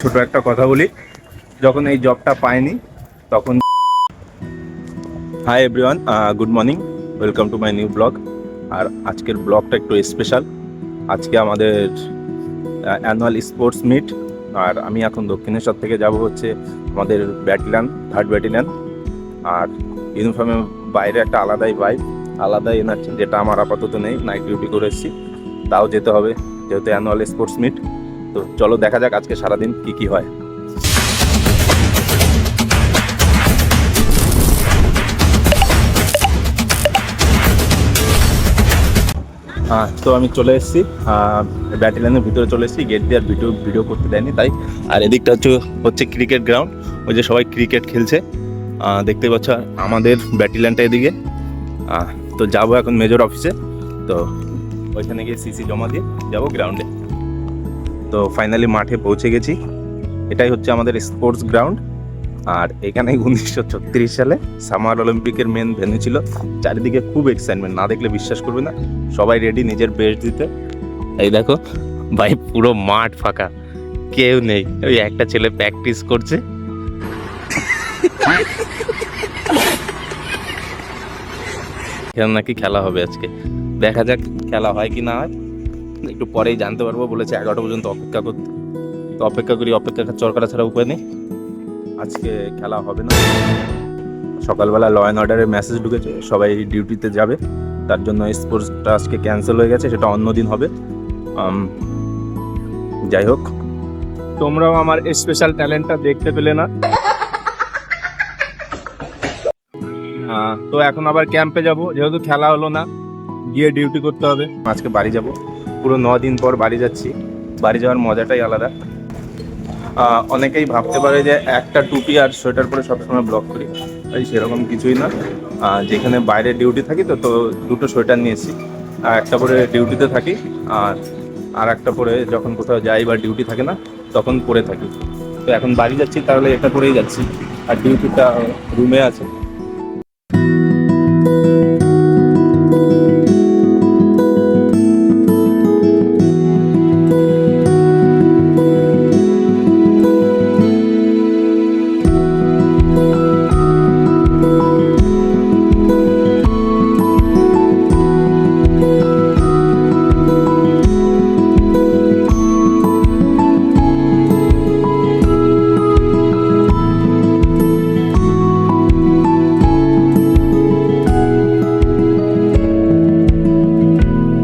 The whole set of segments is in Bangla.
ছোট একটা কথা বলি, যখন এই জবটা পাইনি তখন। Hi everyone, good morning, welcome to my new blog. আর আজকের ব্লগটা একটু স্পেশাল। আজকে আমাদের অ্যানুয়াল স্পোর্টস মিট। আর আমি এখন দক্ষিণেশ্বর থেকে যাব হচ্ছে আমাদের ব্যাটালিয়ন, 3rd ব্যাটালিয়ন। আর ইউনিফর্মের বাইরে একটা আলাদাই ভাইব, আলাদাই এনার্জি, যেটা আমার আপাতত নেই। নাইট ডিউটি করে এসেছি, তাও যেতে হবে যেহেতু অ্যানুয়াল স্পোর্টস মিট। তো চলো দেখা যাক আজকে সারাদিন কি হয়। তো আমি চলে এসেছি ব্যাটালিয়নের ভিতরে চলে এসেছি। গেট দিয়ে আর ভিডিও করতে দেয়নি তাই। আর এদিকটা হচ্ছে ক্রিকেট গ্রাউন্ড, ওই যে সবাই ক্রিকেট খেলছে দেখতে পাচ্ছ। আমাদের ব্যাটালিয়নটা এদিকে। তো যাবো এখন মেজর অফিসে, তো ওইখানে গিয়ে সিসি জমা দিয়ে যাবো গ্রাউন্ডে। তো ফাইনালি মাঠে পৌঁছে গেছি। এটাই হচ্ছে আমাদের স্পোর্টস গ্রাউন্ড। আর এখানে 1936 সালে সামার অলিম্পিকের মেন ভেন্যু ছিল। চারিদিকে খুব এক্সাইটমেন্ট, না দেখলে বিশ্বাস করবে না। সবাই রেডি নিজের বেস্ট দিতে। এই দেখো ভাই, পুরো মাঠ ফাঁকা, কেউ নেই। ওই একটা ছেলে প্র্যাকটিস করছে। নাকি খেলা হবে আজকে, দেখা যাক খেলা হয় কি না হয়, একটু পরেই জানতে পারবো। বলেছে 11টা পর্যন্ত অপেক্ষা করতে। তো অপেক্ষা চরকারা ছাড়া উপায় নেই। আজকে খেলা হবে না। সকালবেলা ল অ্যান্ড অর্ডারের মেসেজ ঢুকেছে, সবাই ডিউটিতে যাবে, তার জন্য স্পোর্টসটা আজকে ক্যান্সেল হয়ে গেছে, সেটা অন্য দিন হবে। যাই হোক, তোমরাও আমার স্পেশাল ট্যালেন্টটা দেখতে পেলে না। তো এখন আবার ক্যাম্পে যাব, যেহেতু খেলা হলো না, গিয়ে ডিউটি করতে হবে। আজকে বাড়ি যাব, পুরো 9 দিন পর বাড়ি যাচ্ছি। বাড়ি যাওয়ার মজাটাই আলাদা। অনেকেই ভাবতে পারে যে একটা টুপি আর সোয়েটার পরে সবসময় ব্লগ করি, তাই সেরকম কিছুই না। যেখানে বাইরে ডিউটি থাকি তো 2টো সোয়েটার নিয়েছি। একটা পরে ডিউটিতে থাকি, আর একটা পরে যখন কোথাও যাই বা ডিউটি থাকে না তখন পরে থাকি। তো এখন বাড়ি যাচ্ছি, তাহলে এটা পরেই যাচ্ছি। আর ডিউটিটা রুমে আছে।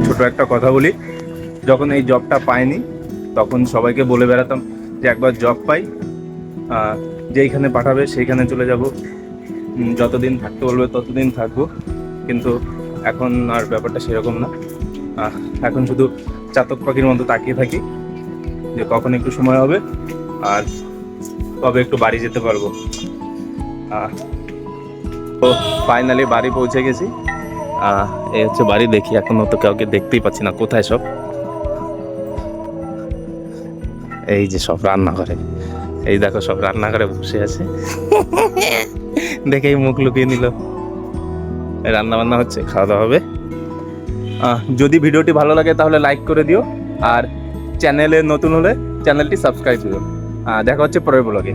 ছোট একটা কথা বলি, যখন এই জবটা পাইনি তখন সবাইকে বলে বেড়াতাম যে একবার জব পাই, যেইখানে পাঠাবে সেইখানে চলে যাব, যতদিন থাকতে বলবে ততদিন থাকবো। কিন্তু এখন আর ব্যাপারটা সেরকম না। এখন শুধু চাতক পাখির মতো তাকিয়ে থাকি যে কখন একটু সময় হবে আর কবে একটু বাড়ি যেতে পারবো। তো ফাইনালি বাড়ি পৌঁছে গেছি। এই হচ্ছে বাড়ি। দেখি এখনো তো কাউকে দেখতেই পাচ্ছি না, কোথায় সব। এই যে সব রান্নাঘরে, এই দেখো সব রান্নাঘরে বসে আছে। দেখেই মুখ লুকিয়ে নিল। রান্না বান্না হচ্ছে, খাওয়া দাওয়া হবে। যদি ভিডিওটি ভালো লাগে তাহলে লাইক করে দিও, আর চ্যানেলে নতুন হলে চ্যানেলটি সাবস্ক্রাইব করো। দেখা হচ্ছে পরের ব্লগে।